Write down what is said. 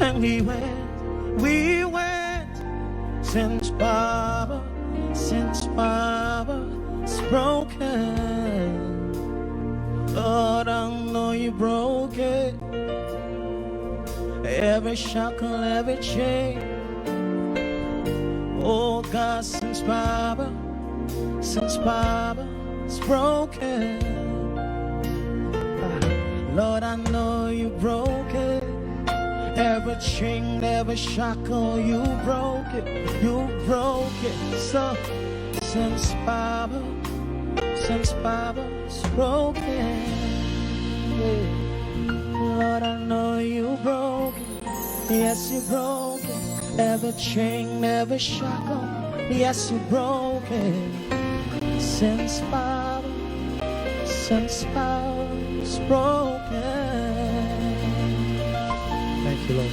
And we went, since Baba's broken. Lord, I know you broke it. Every shackle, every chain. Oh God, since Baba's broken. Lord, I know you broke it. Every chain, every shackle, you broke it. So, since Baba's broken, yeah. Lord, I know you broke it. Yes, you broke it. Every chain, every shackle, yes, you broke it. Since Baba's broken. Thank you, Lord.